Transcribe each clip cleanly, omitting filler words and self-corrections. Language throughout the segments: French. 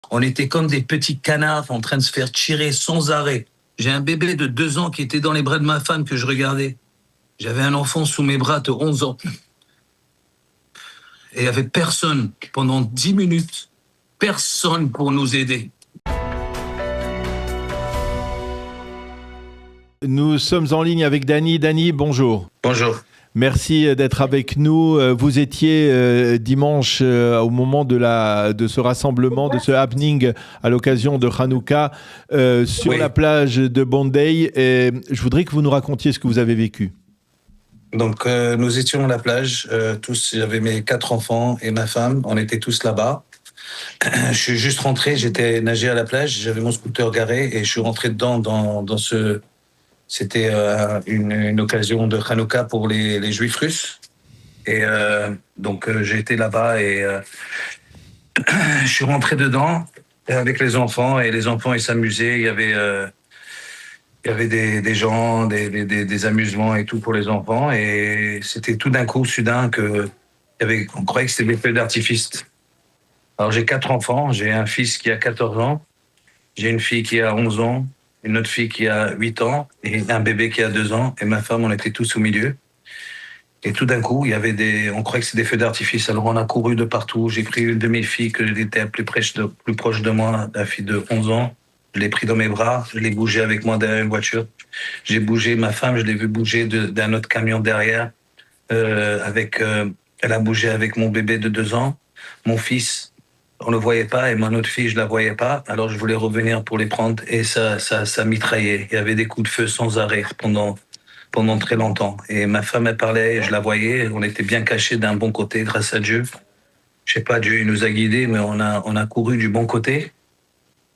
On était comme des petits canards en train de se faire tirer sans arrêt. J'ai un bébé de 2 ans qui était dans les bras de ma femme que je regardais. J'avais un enfant sous mes bras de 11 ans. Et il n'y avait personne pendant 10 minutes. Personne pour nous aider. Nous sommes en ligne avec Dany. Dany, bonjour. Bonjour. Merci d'être avec nous. Vous étiez dimanche au moment de ce rassemblement, de ce happening à l'occasion de Hanouka sur la plage de Bondi. Et je voudrais que vous nous racontiez ce que vous avez vécu. Donc nous étions à la plage, tous. J'avais mes 4 enfants et ma femme. On était tous là-bas. Je suis juste rentré. J'étais nager à la plage. J'avais mon scooter garé et je suis rentré dedans dans ce. C'était une occasion de Hanouka pour les Juifs russes. Et donc j'ai été là-bas et je suis rentré dedans avec les enfants. Et les enfants, ils s'amusaient. Il y avait des gens, des amusements et tout pour les enfants. Et c'était tout d'un coup, soudain, on croyait que c'était des feux d'artifice. Alors j'ai 4 enfants. J'ai un fils qui a 14 ans. J'ai une fille qui a 11 ans. Une autre fille qui a 8 ans et un bébé qui a 2 ans. Et ma femme, on était tous au milieu. Et tout d'un coup, on croyait que c'était des feux d'artifice. Alors on a couru de partout. J'ai pris une de mes filles que j'étais plus proche de moi, la fille de 11 ans. Je l'ai pris dans mes bras. Je l'ai bougé avec moi derrière une voiture. J'ai bougé ma femme. Je l'ai vu bouger d'un autre camion derrière. Elle a bougé avec mon bébé de 2 ans. Mon fils, on ne le voyait pas, et mon autre fille, je la voyais pas. Alors je voulais revenir pour les prendre et ça mitraillait. Il y avait des coups de feu sans arrêt pendant très longtemps. Et ma femme, elle parlait, je la voyais. On était bien cachés d'un bon côté, grâce à Dieu. Je sais pas, Dieu il nous a guidés, mais on a couru du bon côté.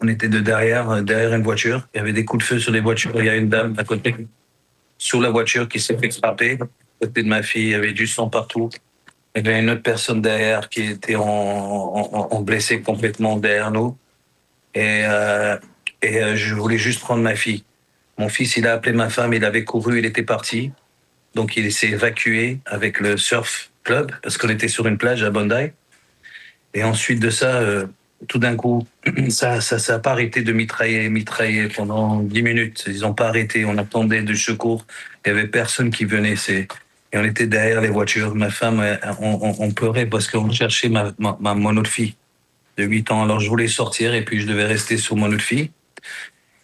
On était derrière une voiture. Il y avait des coups de feu sur les voitures. Il y a une dame à côté, sous la voiture, qui s'est fait frapper. À côté de ma fille, il y avait du sang partout. Il y avait une autre personne derrière qui était en blessé complètement derrière nous. Et je voulais juste prendre ma fille. Mon fils, il a appelé ma femme, il avait couru, il était parti. Donc il s'est évacué avec le surf club, parce qu'on était sur une plage à Bondi. Et ensuite de ça, tout d'un coup, ça a pas arrêté de mitrailler pendant 10 minutes. Ils ont pas arrêté, on attendait du secours. Il y avait personne qui venait. Et on était derrière les voitures. Ma femme, on pleurait parce qu'on cherchait mon autre fille de 8 ans. Alors je voulais sortir et puis je devais rester sur mon autre fille.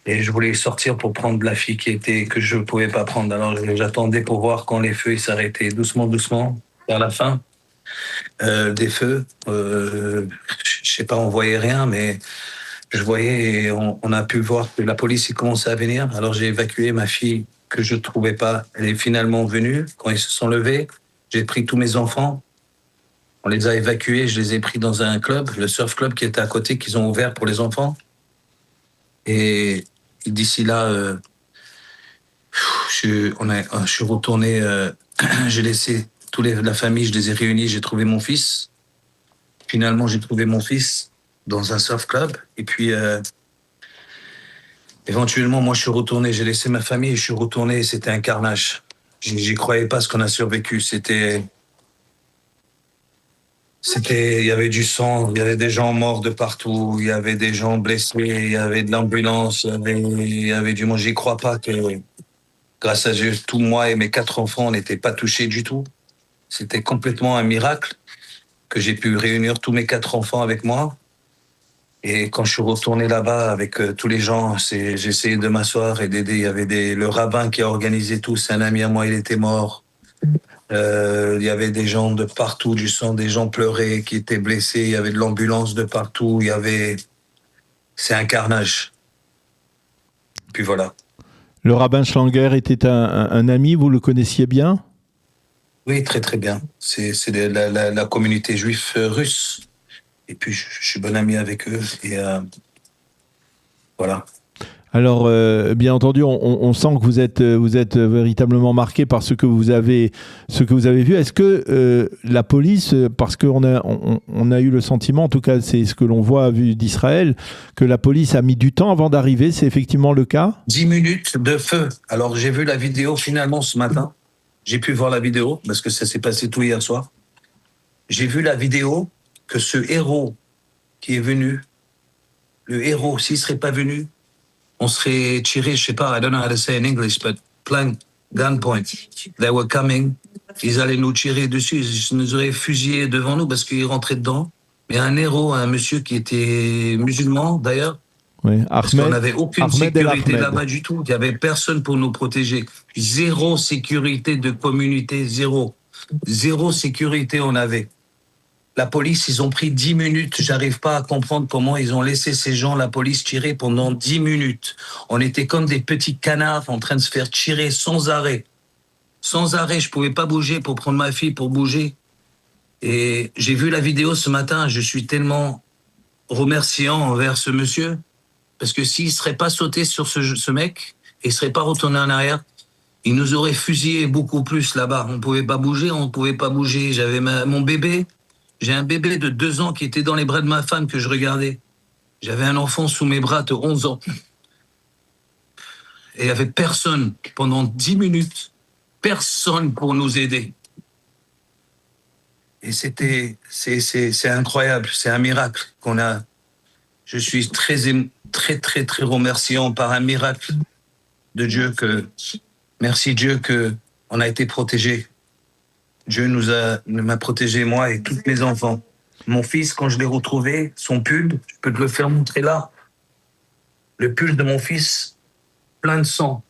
Et je voulais sortir pour prendre la fille que je ne pouvais pas prendre. Alors j'attendais pour voir quand les feux s'arrêtaient doucement, vers la fin des feux. Je sais pas, on voyait rien, mais je voyais et on a pu voir que la police commençait à venir. Alors j'ai évacué ma fille que je ne trouvais pas. Elle est finalement venue. Quand ils se sont levés, j'ai pris tous mes enfants. On les a évacués. Je les ai pris dans un club, le surf club qui était à côté, qu'ils ont ouvert pour les enfants. Et d'ici là, je suis retourné. J'ai laissé la famille, je les ai réunis. J'ai trouvé mon fils. Finalement, j'ai trouvé mon fils dans un surf club. Et puis, éventuellement, moi, je suis retourné. J'ai laissé ma famille et je suis retourné. Et c'était un carnage. J'y croyais pas ce qu'on a survécu. Il y avait du sang, il y avait des gens morts de partout, il y avait des gens blessés, il y avait de l'ambulance, il y avait du monde. J'y crois pas que, grâce à Dieu, tout moi et mes 4 enfants n'étaient pas touchés du tout. C'était complètement un miracle que j'ai pu réunir tous mes 4 enfants avec moi. Et quand je suis retourné là-bas avec tous les gens, j'ai essayé de m'asseoir et d'aider. Il y avait le rabbin qui a organisé tout. C'est un ami à moi, il était mort. Il y avait des gens de partout, du sang, des gens pleuraient, qui étaient blessés. Il y avait de l'ambulance de partout. C'est un carnage. Puis voilà. Le rabbin Schlanger était un ami, vous le connaissiez bien ? Oui, très très bien. C'est la communauté juive russe. Et puis je suis bon ami avec eux. Et voilà. Alors, bien entendu, on sent que vous êtes véritablement marqué par ce que vous avez vu. Est-ce que la police, parce qu'on a eu le sentiment, en tout cas c'est ce que l'on voit vu d'Israël, que la police a mis du temps avant d'arriver, c'est effectivement le cas ? 10 minutes de feu. Alors j'ai vu la vidéo finalement ce matin. J'ai pu voir la vidéo parce que ça s'est passé tout hier soir. J'ai vu la vidéo que ce héros qui est venu le héros, s'il serait pas venu, on serait tiré, je sais pas, I don't know how to say in English, but plein gunpoint. They were coming. Ils allaient nous tirer dessus, ils nous auraient fusillés devant nous parce qu'ils rentraient dedans. Mais un héros, un monsieur qui était musulman d'ailleurs, Oui, parce qu'on Ahmed, n'avait aucune Ahmed El sécurité Ahmed. là-bas du tout. Il n'y avait personne pour nous protéger. Zéro sécurité de communauté, zéro. Zéro sécurité on avait. La police, ils ont pris 10 minutes. J'arrive pas à comprendre comment ils ont laissé ces gens, la police, tirer pendant 10 minutes. On était comme des petits canards en train de se faire tirer sans arrêt. Sans arrêt, je pouvais pas bouger pour prendre ma fille pour bouger. Et j'ai vu la vidéo ce matin. Je suis tellement remerciant envers ce monsieur. Parce que s'il serait pas sauté sur ce mec et il serait pas retourné en arrière, il nous aurait fusillé beaucoup plus là-bas. On pouvait pas bouger. J'avais mon bébé. J'ai un bébé de 2 ans qui était dans les bras de ma femme que je regardais. J'avais un enfant sous mes bras de 11 ans. Et il n'y avait personne pendant 10 minutes. Personne pour nous aider. Et c'est incroyable. C'est un miracle qu'on a. Je suis très remerciant par un miracle de Dieu merci Dieu que on a été protégés. Dieu m'a protégé, moi et tous mes enfants. Mon fils, quand je l'ai retrouvé, son pull, je peux te le faire montrer là. Le pull de mon fils, plein de sang.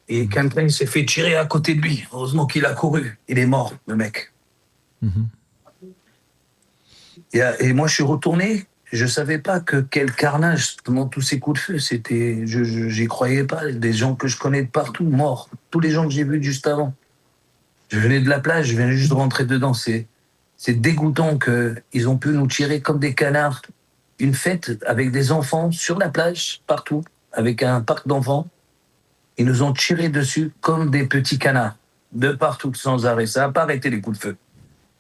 Et quelqu'un s'est fait tirer à côté de lui. Heureusement qu'il a couru. Il est mort, le mec. Et moi, je suis retourné. Je savais pas quel carnage pendant tous ces coups de feu. J'y croyais pas. Des gens que je connais de partout, morts. Tous les gens que j'ai vus juste avant. Je venais de la plage, je viens juste de rentrer dedans. C'est dégoûtant qu'ils ont pu nous tirer comme des canards. Une fête avec des enfants sur la plage, partout, avec un parc d'enfants. Ils nous ont tiré dessus comme des petits canards, de partout, sans arrêt. Ça n'a pas arrêté les coups de feu.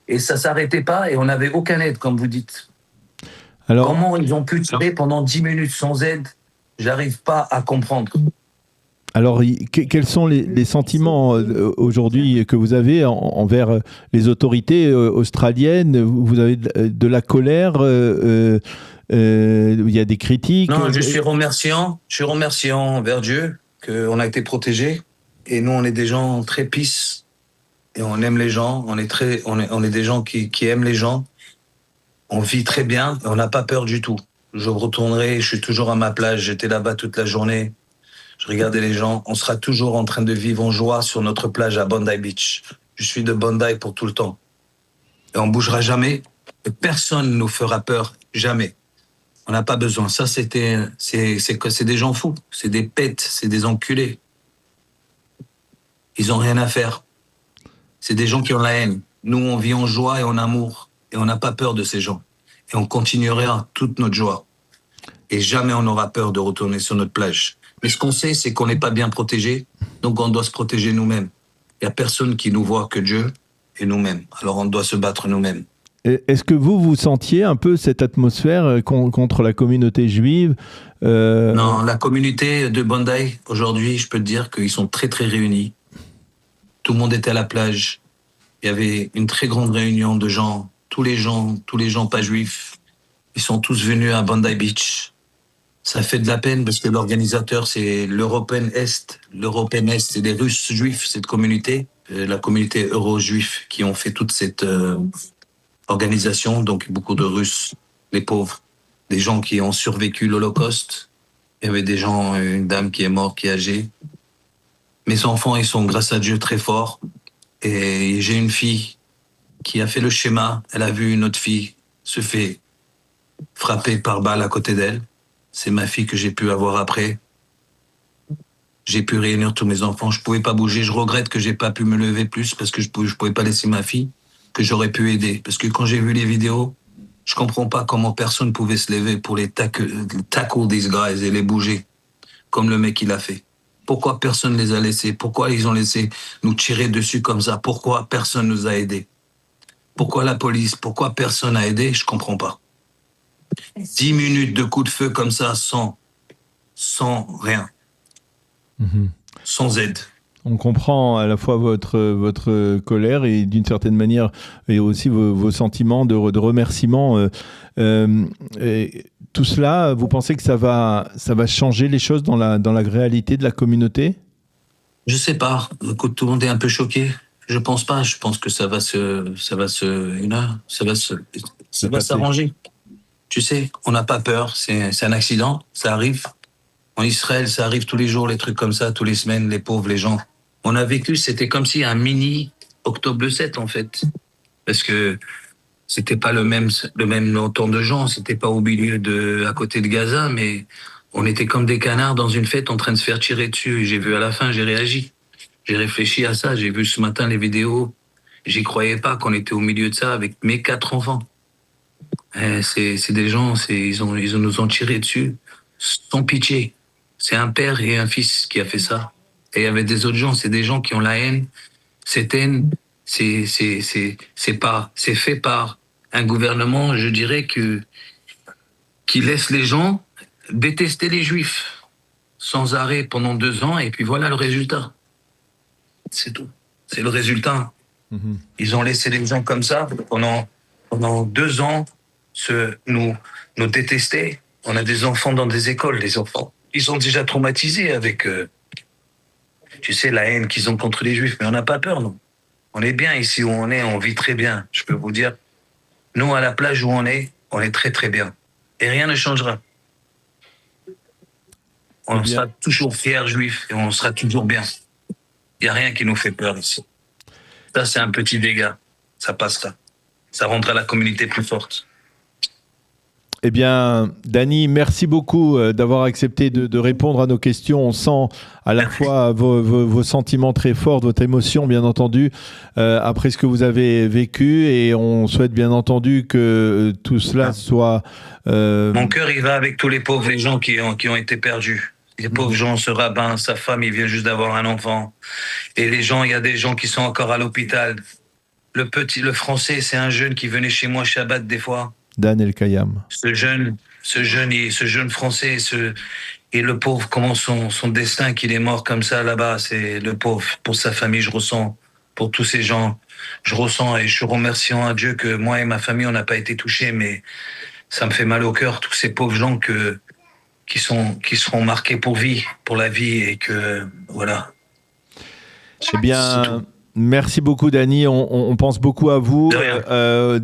Et ça ne s'arrêtait pas et on n'avait aucune aide, comme vous dites. Alors, comment ils ont pu tirer pendant 10 minutes sans aide? J'arrive pas à comprendre. Alors, quels sont les sentiments aujourd'hui que vous avez envers les autorités australiennes? Vous avez de la colère, il y a des critiques? Non, je suis remerciant envers Dieu qu'on a été protégés. Et nous, on est des gens très peace et on aime les gens. On est des gens qui aiment les gens. On vit très bien et on n'a pas peur du tout. Je retournerai, je suis toujours à ma plage. J'étais là-bas toute la journée. Je regardais les gens. On sera toujours en train de vivre en joie sur notre plage à Bondi Beach. Je suis de Bondi pour tout le temps. Et on bougera jamais. Et personne ne nous fera peur. Jamais. On n'a pas besoin. Ça, c'est des gens fous. C'est des pètes. C'est des enculés. Ils ont rien à faire. C'est des gens qui ont la haine. Nous, on vit en joie et en amour. Et on n'a pas peur de ces gens. Et on continuera toute notre joie. Et jamais on n'aura peur de retourner sur notre plage. Mais ce qu'on sait, c'est qu'on n'est pas bien protégé, donc on doit se protéger nous-mêmes. Il n'y a personne qui nous voit que Dieu et nous-mêmes. Alors on doit se battre nous-mêmes. Est-ce que vous sentiez un peu cette atmosphère contre la communauté juive? Non, la communauté de Bondi, aujourd'hui, je peux te dire qu'ils sont très très réunis. Tout le monde était à la plage. Il y avait une très grande réunion de gens. Tous les gens pas juifs, ils sont tous venus à Bondi Beach. Ça fait de la peine parce que l'organisateur, c'est l'European Est. L'European Est, c'est des Russes juifs, cette communauté. La communauté euro-juif qui ont fait toute cette organisation. Donc, beaucoup de Russes, les pauvres. Des gens qui ont survécu l'Holocauste. Il y avait des gens, une dame qui est morte, qui est âgée. Mes enfants, ils sont, grâce à Dieu, très forts. Et j'ai une fille qui a fait le schéma. Elle a vu une autre fille se fait frapper par balle à côté d'elle. C'est ma fille que j'ai pu avoir après. J'ai pu réunir tous mes enfants. Je pouvais pas bouger. Je regrette que j'ai pas pu me lever plus parce que je pouvais pas laisser ma fille, que j'aurais pu aider. Parce que quand j'ai vu les vidéos, je comprends pas comment personne pouvait se lever pour les tackle these guys et les bouger. Comme le mec il a fait. Pourquoi personne les a laissés? Pourquoi ils ont laissé nous tirer dessus comme ça? Pourquoi personne nous a aidés? Pourquoi la police? Pourquoi personne n'a aidé? Je comprends pas. 10 minutes de coup de feu comme ça, sans rien. Sans aide. On comprend à la fois votre colère et d'une certaine manière et aussi vos sentiments de remerciement. tout cela, vous pensez que ça va changer les choses dans la réalité de la communauté? Je sais pas. Écoute, tout le monde est un peu choqué. Je pense pas. Je pense que ça va s'arranger. Tu sais, on n'a pas peur. C'est un accident. Ça arrive. En Israël, ça arrive tous les jours, les trucs comme ça, tous les semaines, les pauvres, les gens. On a vécu, c'était comme si un mini Octobre le 7, en fait. Parce que c'était pas le même montant de gens. C'était pas au milieu à côté de Gaza, mais on était comme des canards dans une fête en train de se faire tirer dessus. Et j'ai vu à la fin, j'ai réagi. J'ai réfléchi à ça. J'ai vu ce matin les vidéos. J'y croyais pas qu'on était au milieu de ça avec mes 4 enfants. C'est des gens, ils nous ont tiré dessus sans pitié. C'est un père et un fils qui a fait ça. Et il y avait des autres gens, c'est des gens qui ont la haine. Cette haine, c'est fait par un gouvernement, je dirais, qui laisse les gens détester les Juifs sans arrêt pendant 2 ans, et puis voilà le résultat. C'est tout. C'est le résultat. Mm-hmm. Ils ont laissé les gens comme ça pendant 2 ans nous détester. On a des enfants dans des écoles, les enfants. Ils sont déjà traumatisés avec, tu sais, la haine qu'ils ont contre les Juifs. Mais on n'a pas peur, nous. On est bien ici où on vit très bien. Je peux vous dire, nous, à la plage où on est très très bien. Et rien ne changera. On sera toujours fiers Juifs et on sera toujours bien. Il n'y a rien qui nous fait peur ici. Ça, c'est un petit dégât. Ça passera. Ça rendra la communauté plus forte. Eh bien, Danny, merci beaucoup d'avoir accepté de répondre à nos questions. On sent à la fois vos sentiments très forts, votre émotion, bien entendu, après ce que vous avez vécu. Et on souhaite, bien entendu, que tout cela soit... Mon cœur, il va avec tous les pauvres, les gens qui ont été perdus. Les pauvres gens, ce rabbin, sa femme, il vient juste d'avoir un enfant. Et les gens, il y a des gens qui sont encore à l'hôpital. Le français, c'est un jeune qui venait chez moi Shabbat des fois. Dan El Kayam. Ce jeune français, et le pauvre, comment son destin qu'il est mort comme ça là-bas, c'est le pauvre. Pour sa famille, je ressens. Pour tous ces gens, je ressens et je suis remerciant à Dieu que moi et ma famille, on n'a pas été touchés, mais ça me fait mal au cœur, tous ces pauvres gens qui seront marqués pour la vie et que, voilà. Eh bien... Merci beaucoup, Danny. On pense beaucoup à vous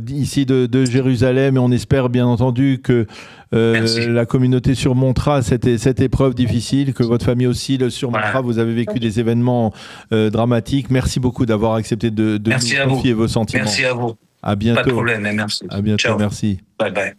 ici de Jérusalem et on espère bien entendu que la communauté surmontera cette épreuve difficile, que votre famille aussi le surmontera. Voilà. Vous avez vécu des événements dramatiques. Merci beaucoup d'avoir accepté de nous confier vos sentiments. Merci à vous. À bientôt. Pas de problème, merci. À bientôt, ciao. Merci. Bye bye.